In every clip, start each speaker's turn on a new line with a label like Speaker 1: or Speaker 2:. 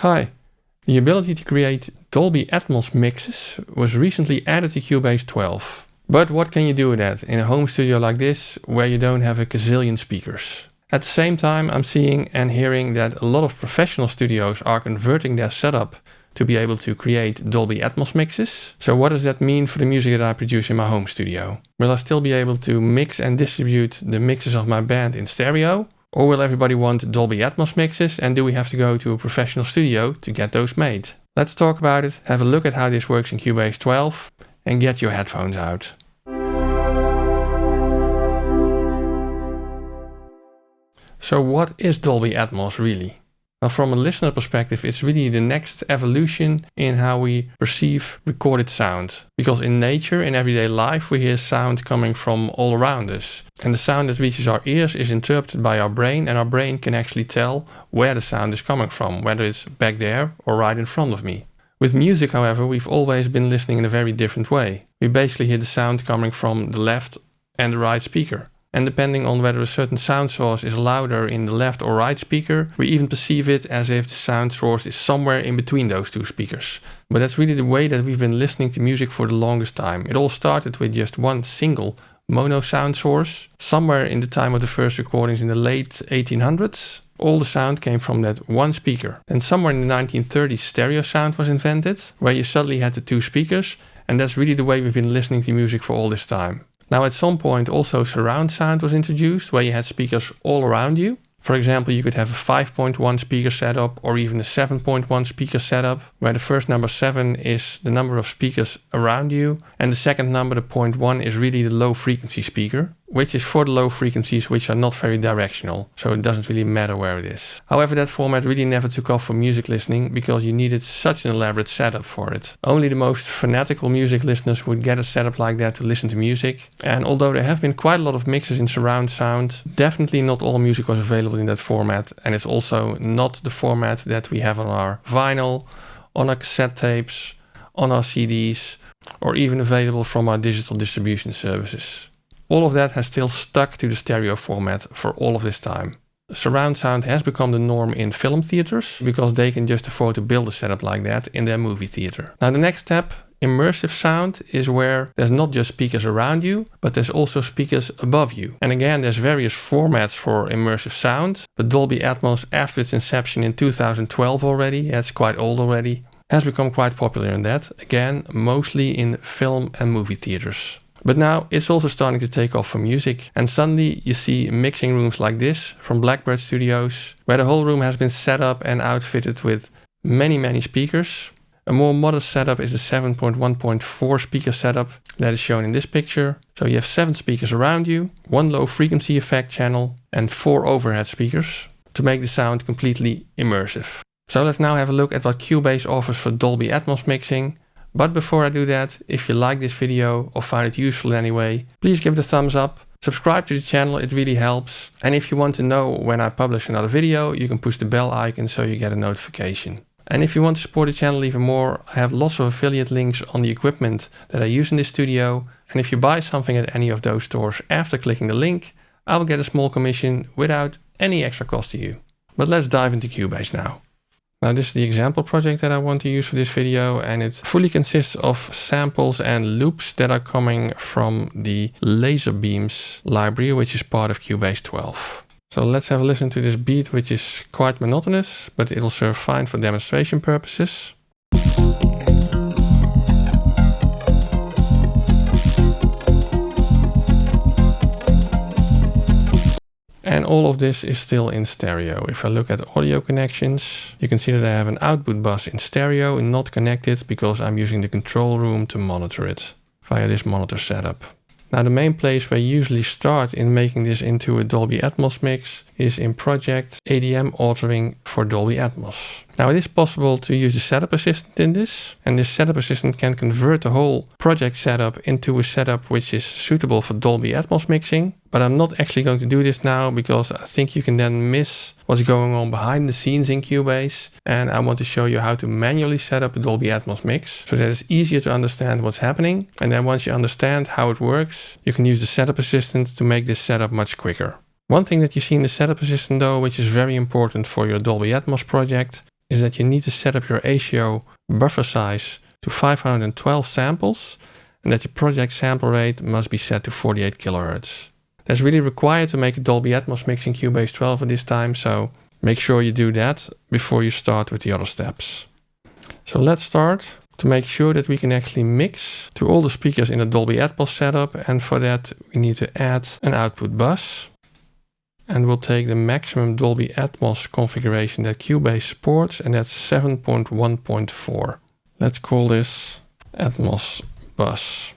Speaker 1: Hi. The ability to create Dolby Atmos mixes was recently added to Cubase 12. But what can you do with that in a home studio like this, where you don't have a gazillion speakers? At the same time, I'm seeing and hearing that a lot of professional studios are converting their setup to be able to create Dolby Atmos mixes. So what does that mean for the music that I produce in my home studio? Will I still be able to mix and distribute the mixes of my band in stereo? Or will everybody want Dolby Atmos mixes, and do we have to go to a professional studio to get those made? Let's talk about it, have a look at how this works in Cubase 12, and get your headphones out. So what is Dolby Atmos really? Now, from a listener perspective, it's really the next evolution in how we perceive recorded sound. Because in nature, in everyday life, we hear sound coming from all around us. And the sound that reaches our ears is interpreted by our brain, and our brain can actually tell where the sound is coming from, whether it's back there or right in front of me. With music, however, we've always been listening in a very different way. We basically hear the sound coming from the left and the right speaker. And depending on whether a certain sound source is louder in the left or right speaker, we even perceive it as if the sound source is somewhere in between those two speakers. But that's really the way that we've been listening to music for the longest time. It all started with just one single mono sound source. Somewhere in the time of the first recordings in the late 1800s, all the sound came from that one speaker. And somewhere in the 1930s, stereo sound was invented, where you suddenly had the two speakers, and that's really the way we've been listening to music for all this time. Now at some point also surround sound was introduced, where you had speakers all around you. For example, you could have a 5.1 speaker setup or even a 7.1 speaker setup, where the first number 7 is the number of speakers around you, and the second number, the 0.1, is really the low frequency speaker, which is for the low frequencies which are not very directional, so it doesn't really matter where it is. However, that format really never took off for music listening because you needed such an elaborate setup for it. Only the most fanatical music listeners would get a setup like that to listen to music, and although there have been quite a lot of mixes in surround sound, definitely not all music was available in that format, and it's also not the format that we have on our vinyl, on our cassette tapes, on our CDs, or even available from our digital distribution services. All of that has still stuck to the stereo format for all of this time. Surround sound has become the norm in film theaters because they can just afford to build a setup like that in their movie theater. Now the next step, immersive sound, is where there's not just speakers around you, but there's also speakers above you. And again, there's various formats for immersive sound, but Dolby Atmos, after its inception in 2012 already, it's quite old already, has become quite popular in that, again, mostly in film and movie theaters. But now it's also starting to take off for music, and suddenly you see mixing rooms like this from Blackbird Studios, where the whole room has been set up and outfitted with many speakers. A more modest setup is the 7.1.4 speaker setup that is shown in this picture. So you have 7 speakers around you, 1 low frequency effect channel, and 4 overhead speakers to make the sound completely immersive. So let's now have a look at what Cubase offers for Dolby Atmos mixing. But before I do that, if you like this video or find it useful in any way, please give it a thumbs up, subscribe to the channel, it really helps. And if you want to know when I publish another video, you can push the bell icon so you get a notification. And if you want to support the channel even more, I have lots of affiliate links on the equipment that I use in this studio. And if you buy something at any of those stores after clicking the link, I will get a small commission without any extra cost to you. But let's dive into Cubase now. Now this is the example project that I want to use for this video, and it fully consists of samples and loops that are coming from the Laser Beams library, which is part of Cubase 12. So let's have a listen to this beat, which is quite monotonous, but it'll serve fine for demonstration purposes. And all of this is still in stereo. If I look at audio connections, you can see that I have an output bus in stereo and not connected because I'm using the control room to monitor it via this monitor setup. Now the main place where you usually start in making this into a Dolby Atmos mix is in Project ADM Authoring for Dolby Atmos. Now it is possible to use the setup assistant in this, and this setup assistant can convert the whole project setup into a setup which is suitable for Dolby Atmos mixing. But I'm not actually going to do this now because I think you can then miss what's going on behind the scenes in Cubase, and I want to show you how to manually set up a Dolby Atmos mix so that it's easier to understand what's happening, and then once you understand how it works, you can use the setup assistant to make this setup much quicker. One thing that you see in the setup assistant though, which is very important for your Dolby Atmos project, is that you need to set up your ASIO buffer size to 512 samples and that your project sample rate must be set to 48 kHz. That's really required to make a Dolby Atmos mix in Cubase 12 at this time, so make sure you do that before you start with the other steps. So let's start to make sure that we can actually mix to all the speakers in a Dolby Atmos setup, and for that we need to add an output bus. And we'll take the maximum Dolby Atmos configuration that Cubase supports, and that's 7.1.4. Let's call this Atmos Bus.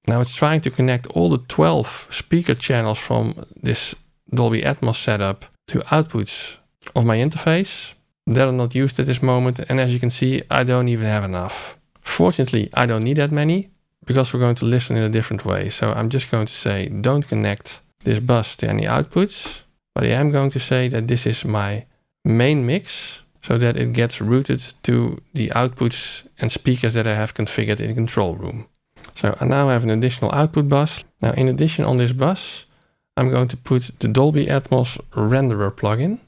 Speaker 1: Now it's trying to connect all the 12 speaker channels from this Dolby Atmos setup to outputs of my interface that are not used at this moment, and as you can see, I don't even have enough. Fortunately, I don't need that many because we're going to listen in a different way. So I'm just going to say don't connect this bus to any outputs, but I am going to say that this is my main mix so that it gets routed to the outputs and speakers that I have configured in the control room. So I now have an additional output bus. Now in addition on this bus, I'm going to put the Dolby Atmos renderer plugin.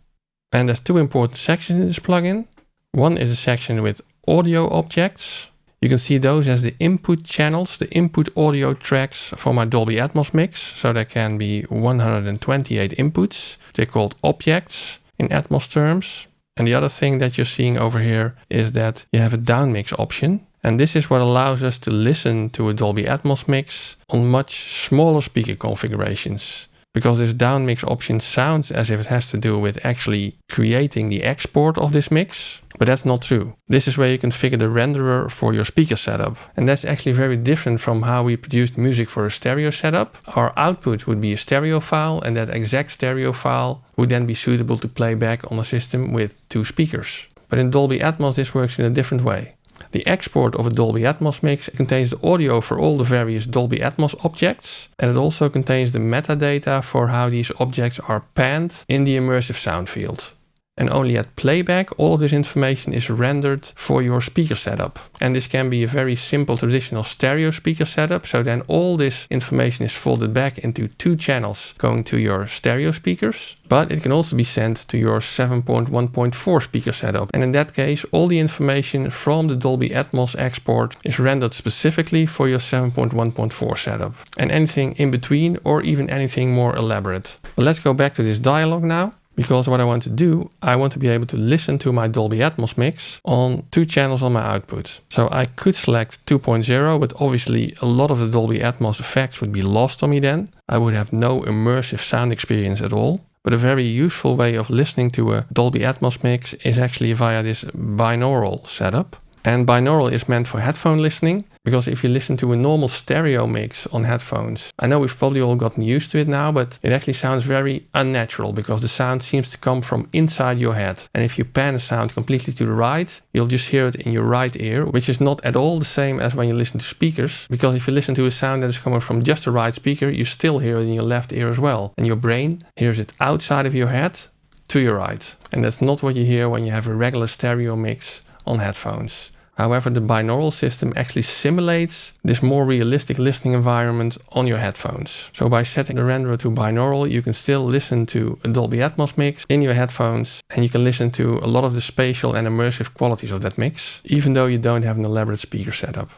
Speaker 1: And there's two important sections in this plugin. One is a section with audio objects. You can see those as the input channels, the input audio tracks for my Dolby Atmos mix. So there can be 128 inputs. They're called objects in Atmos terms. And the other thing that you're seeing over here is that you have a downmix option. And this is what allows us to listen to a Dolby Atmos mix on much smaller speaker configurations. Because this downmix option sounds as if it has to do with actually creating the export of this mix, but that's not true. This is where you configure the renderer for your speaker setup. And that's actually very different from how we produced music for a stereo setup. Our output would be a stereo file, and that exact stereo file would then be suitable to play back on a system with two speakers. But in Dolby Atmos, this works in a different way. The export of a Dolby Atmos mix contains the audio for all the various Dolby Atmos objects, and it also contains the metadata for how these objects are panned in the immersive sound field. And only at playback, all of this information is rendered for your speaker setup. And this can be a very simple traditional stereo speaker setup, so then all this information is folded back into two channels going to your stereo speakers. But it can also be sent to your 7.1.4 speaker setup. And in that case, all the information from the Dolby Atmos export is rendered specifically for your 7.1.4 setup. And anything in between, or even anything more elaborate. Well, let's go back to this dialog now. Because what I want to do, I want to be able to listen to my Dolby Atmos mix on two channels on my output. So I could select 2.0, but obviously a lot of the Dolby Atmos effects would be lost on me then. I would have no immersive sound experience at all. But a very useful way of listening to a Dolby Atmos mix is actually via this binaural setup. And binaural is meant for headphone listening, because if you listen to a normal stereo mix on headphones, I know we've probably all gotten used to it now, but it actually sounds very unnatural because the sound seems to come from inside your head. And if you pan a sound completely to the right, you'll just hear it in your right ear, which is not at all the same as when you listen to speakers, because if you listen to a sound that is coming from just the right speaker, you still hear it in your left ear as well. And your brain hears it outside of your head to your right. And that's not what you hear when you have a regular stereo mix on headphones. However, the binaural system actually simulates this more realistic listening environment on your headphones. So by setting the renderer to binaural, you can still listen to a Dolby Atmos mix in your headphones, and you can listen to a lot of the spatial and immersive qualities of that mix, even though you don't have an elaborate speaker setup.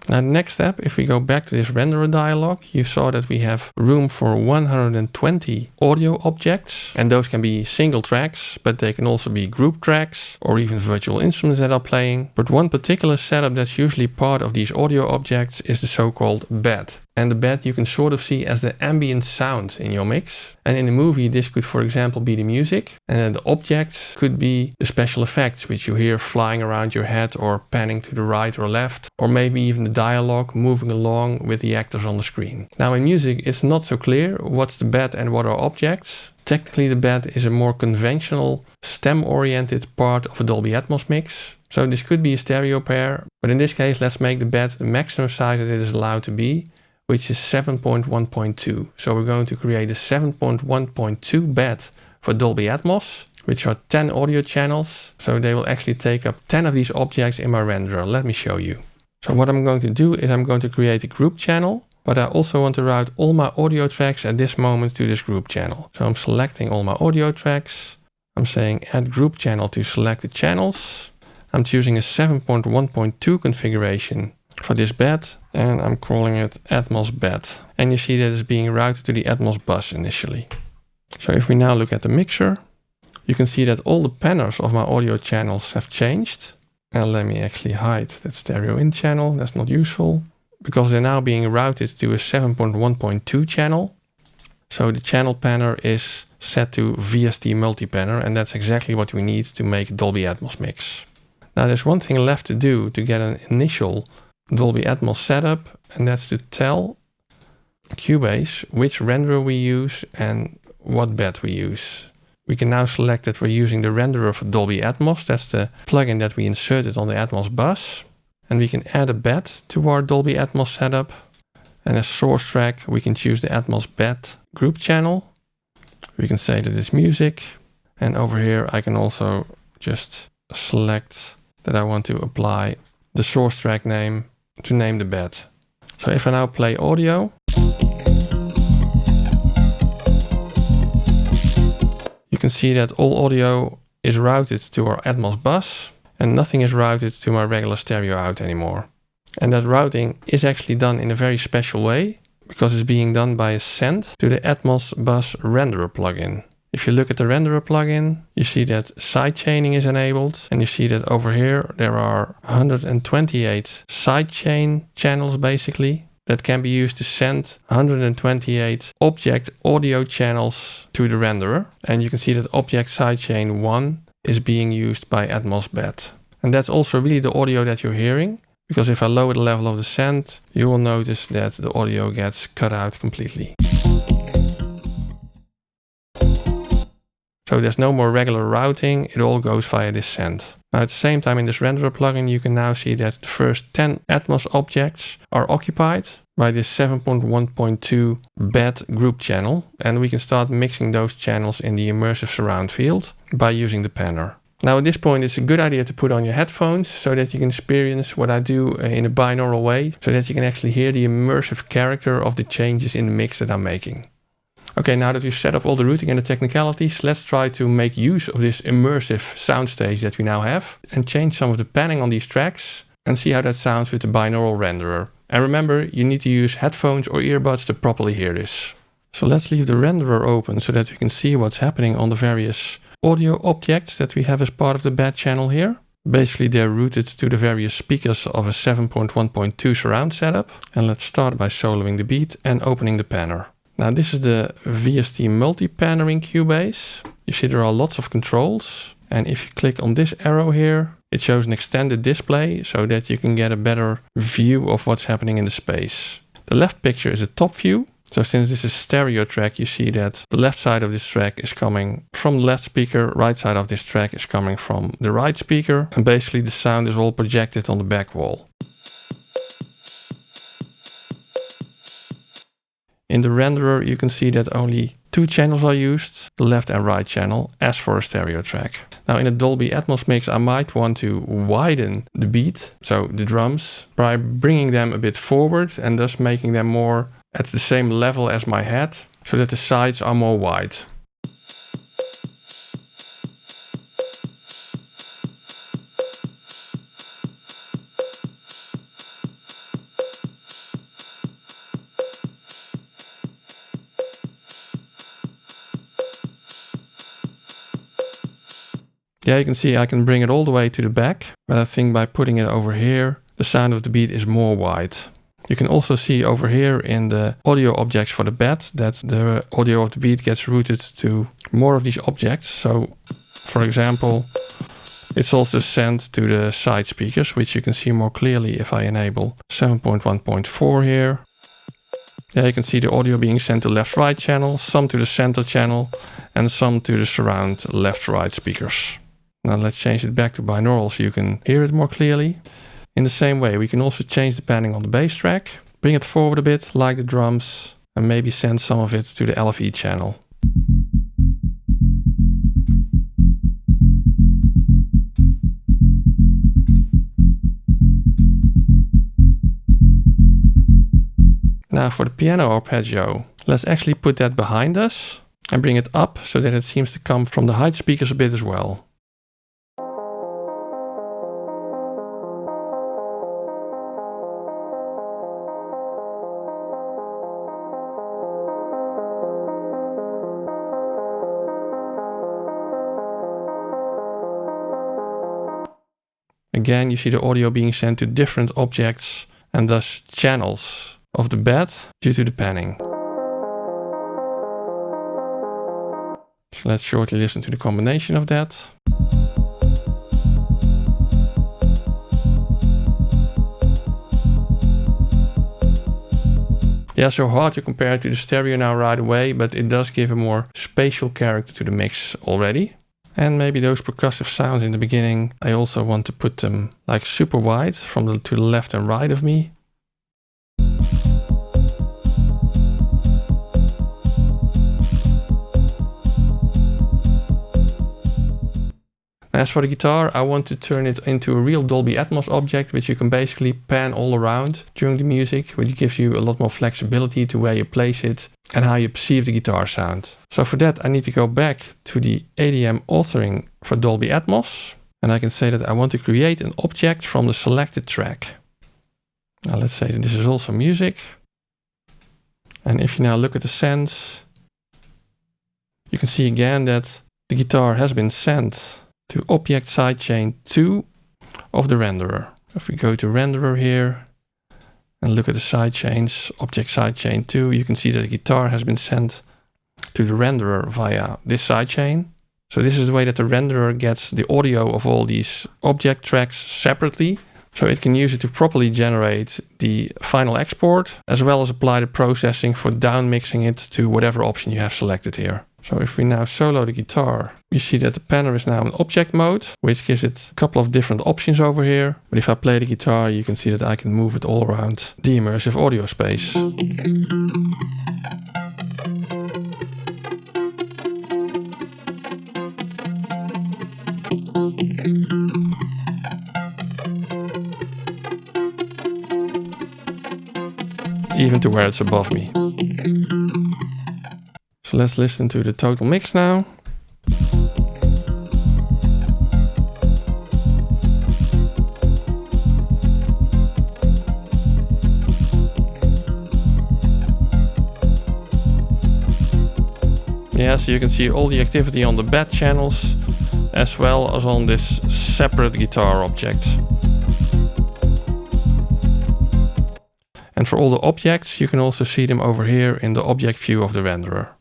Speaker 1: Now the next step, if we go back to this renderer dialog, you saw that we have room for 120 audio objects, and those can be single tracks, but they can also be group tracks or even virtual instruments that are playing. But one particular setup that's usually part of these audio objects is the so-called bed. And the bed you can sort of see as the ambient sound in your mix. And in a movie, this could, for example, be the music. And the objects could be the special effects, which you hear flying around your head or panning to the right or left. Or maybe even the dialogue moving along with the actors on the screen. Now in music, it's not so clear what's the bed and what are objects. Technically, the bed is a more conventional, stem-oriented part of a Dolby Atmos mix. So this could be a stereo pair. But in this case, let's make the bed the maximum size that it is allowed to be, which is 7.1.2. So we're going to create a 7.1.2 bed for Dolby Atmos, which are 10 audio channels. So they will actually take up 10 of these objects in my renderer. Let me show you. So what I'm going to do is I'm going to create a group channel, but I also want to route all my audio tracks at this moment to this group channel. So I'm selecting all my audio tracks. I'm saying add group channel to selected channels. I'm choosing a 7.1.2 configuration for this bed, and I'm calling it Atmos bed. And you see that it's being routed to the Atmos bus initially. So if we now look at the mixer, you can see that all the panners of my audio channels have changed. And let me actually hide that stereo in channel, that's not useful, because they're now being routed to a 7.1.2 channel. So the channel panner is set to VST multi-panner, and that's exactly what we need to make a Dolby Atmos mix. Now there's one thing left to do to get an initial Dolby Atmos setup, and that's to tell Cubase which renderer we use and what bed we use. We can now select that we're using the renderer for Dolby Atmos. That's the plugin that we inserted on the Atmos bus. And we can add a bed to our Dolby Atmos setup. And as source track, we can choose the Atmos bed group channel. We can say that it's music. And over here, I can also just select that I want to apply the source track name to name the bed. So if I now play audio, you can see that all audio is routed to our Atmos bus and nothing is routed to my regular stereo out anymore. And that routing is actually done in a very special way because it's being done by a send to the Atmos Bus renderer plugin. If you look at the renderer plugin, you see that sidechaining is enabled, and you see that over here there are 128 sidechain channels basically that can be used to send 128 object audio channels to the renderer. And you can see that object sidechain 1 is being used by Atmos bed. And that's also really the audio that you're hearing, because if I lower the level of the send, you will notice that the audio gets cut out completely. So there's no more regular routing, it all goes via this send. Now at the same time in this renderer plugin you can now see that the first 10 Atmos objects are occupied by this 7.1.2 bed group channel, and we can start mixing those channels in the immersive surround field by using the panner. Now at this point it's a good idea to put on your headphones so that you can experience what I do in a binaural way, so that you can actually hear the immersive character of the changes in the mix that I'm making. Okay, now that we've set up all the routing and the technicalities, let's try to make use of this immersive soundstage that we now have and change some of the panning on these tracks and see how that sounds with the binaural renderer. And remember, you need to use headphones or earbuds to properly hear this. So let's leave the renderer open so that we can see what's happening on the various audio objects that we have as part of the bed channel here. Basically, they're routed to the various speakers of a 7.1.2 surround setup. And let's start by soloing the beat and opening the panner. Now this is the VST multi-panner in Cubase. You see there are lots of controls, and if you click on this arrow here, it shows an extended display so that you can get a better view of what's happening in the space. The left picture is a top view. So since this is a stereo track, you see that the left side of this track is coming from the left speaker, right side of this track is coming from the right speaker, and basically the sound is all projected on the back wall. In the renderer, you can see that only two channels are used, the left and right channel, as for a stereo track. Now in a Dolby Atmos mix, I might want to widen the beat, so the drums, by bringing them a bit forward and thus making them more at the same level as my head, so that the sides are more wide. Yeah, you can see I can bring it all the way to the back, but I think by putting it over here, the sound of the beat is more wide. You can also see over here in the audio objects for the bed that the audio of the beat gets routed to more of these objects. So, for example, it's also sent to the side speakers, which you can see more clearly if I enable 7.1.4 here. Yeah, you can see the audio being sent to left-right channel, some to the center channel, and some to the surround left-right speakers. Now let's change it back to binaural so you can hear it more clearly. In the same way, we can also change the panning on the bass track, bring it forward a bit like the drums, and maybe send some of it to the LFE channel. Now for the piano arpeggio, let's actually put that behind us. and bring it up so that it seems to come from the height speakers a bit as well. Again, you see the audio being sent to different objects and thus channels of the bed due to the panning. So let's shortly listen to the combination of that. Yeah, so hard to compare it to the stereo now right away, but it does give a more spatial character to the mix already. And maybe those percussive sounds in the beginning, I also want to put them like super wide to the left and right of me. As for the guitar, I want to turn it into a real Dolby Atmos object, which you can basically pan all around during the music, which gives you a lot more flexibility to where you place it and how you perceive the guitar sound. So for that, I need to go back to the ADM authoring for Dolby Atmos, and I can say that I want to create an object from the selected track. Now let's say that this is also music. And if you now look at the sends, you can see again that the guitar has been sent to object sidechain 2 of the renderer. If we go to renderer here and look at the sidechains, object sidechain 2, you can see that the guitar has been sent to the renderer via this sidechain. So this is the way that the renderer gets the audio of all these object tracks separately, so it can use it to properly generate the final export, as well as apply the processing for down mixing it to whatever option you have selected here. So if we now solo the guitar, you see that the panner is now in object mode, which gives it a couple of different options over here. But if I play the guitar, you can see that I can move it all around the immersive audio space. Even to where it's above me. So let's listen to the total mix now. Yeah, so you can see all the activity on the bed channels as well as on this separate guitar object. And for all the objects, you can also see them over here in the object view of the renderer.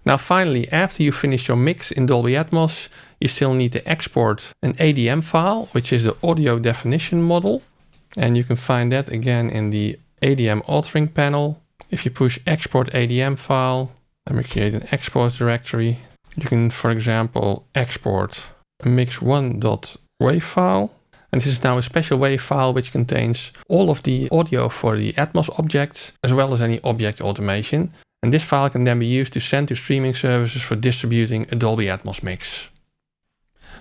Speaker 1: Now finally, after you finish your mix in Dolby Atmos, you still need to export an ADM file, which is the audio definition model. And you can find that again in the ADM authoring panel. If you push export ADM file, and we create an export directory, you can, for example, export a mix1.wav file. And this is now a special WAV file which contains all of the audio for the Atmos objects, as well as any object automation. And this file can then be used to send to streaming services for distributing a Dolby Atmos mix.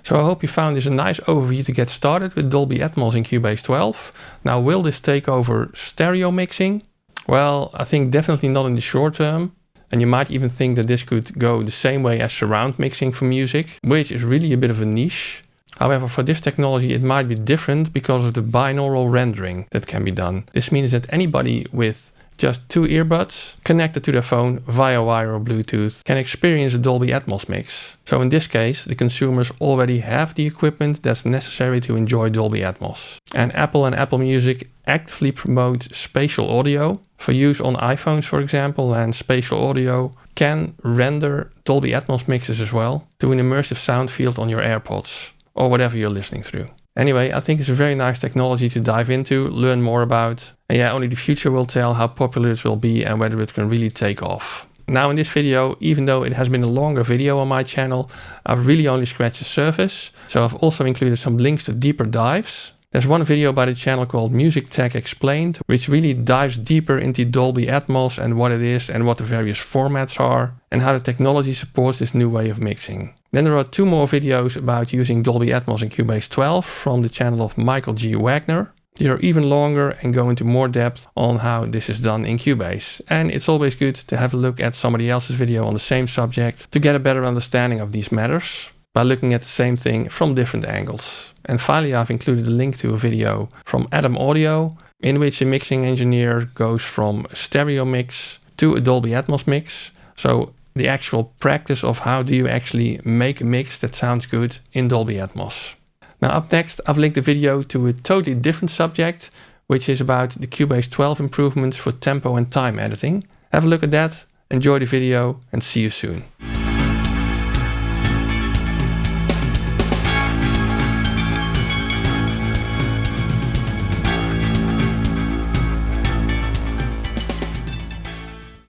Speaker 1: So I hope you found this a nice overview to get started with Dolby Atmos in Cubase 12. Now, will this take over stereo mixing? Well, I think definitely not in the short term. And you might even think that this could go the same way as surround mixing for music, which is really a bit of a niche. However, for this technology it might be different because of the binaural rendering that can be done. This means that anybody with just 2 earbuds connected to their phone via wire or Bluetooth can experience a Dolby Atmos mix. So in this case, the consumers already have the equipment that's necessary to enjoy Dolby Atmos. And Apple Music actively promote spatial audio for use on iPhones, for example, and spatial audio can render Dolby Atmos mixes as well to an immersive sound field on your AirPods or whatever you're listening through. Anyway, I think it's a very nice technology to dive into, learn more about. And yeah, only the future will tell how popular it will be and whether it can really take off. Now in this video, even though it has been a longer video on my channel, I've really only scratched the surface. So I've also included some links to deeper dives. There's one video by the channel called Music Tech Explained, which really dives deeper into Dolby Atmos and what it is and what the various formats are and how the technology supports this new way of mixing. Then there are 2 more videos about using Dolby Atmos in Cubase 12 from the channel of Michael G. Wagner. They are even longer and go into more depth on how this is done in Cubase. And it's always good to have a look at somebody else's video on the same subject to get a better understanding of these matters by looking at the same thing from different angles. And finally, I've included a link to a video from Adam Audio, in which a mixing engineer goes from a stereo mix to a Dolby Atmos mix. So the actual practice of how do you actually make a mix that sounds good in Dolby Atmos. Now up next, I've linked a video to a totally different subject, which is about the Cubase 12 improvements for tempo and time editing. Have a look at that, enjoy the video, and see you soon.